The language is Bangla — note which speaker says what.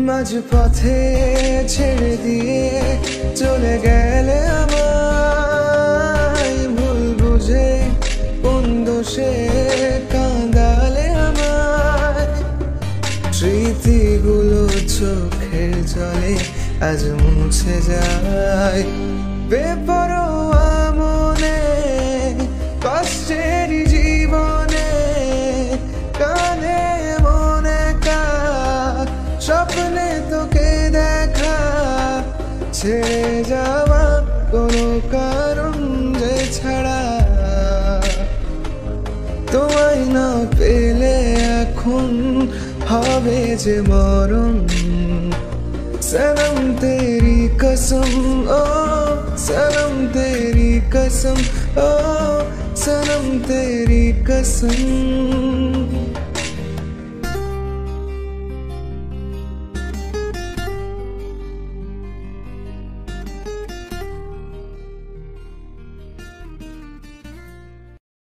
Speaker 1: মাঝপথে ছেড়ে দিয়ে চলে গেলে আমায়, ভুল বুঝে কোন দোষে কাঁদালে আমায়। স্মৃতিগুলো চোখের জলে আজ মুছে যায়, বেপরোয়া মনে কষ্টের জীবনে কাঁদে মনে কার স্বপ্নে তোকে দেখা, ছেড়ে যাওয়া কোনো কারণ যে ছাড়া। তোমায় না পেলে এখন হবে যে মরণ, सनम तेरी कसम ओ सनम तेरी कसम ओ सनम तेरी कसम।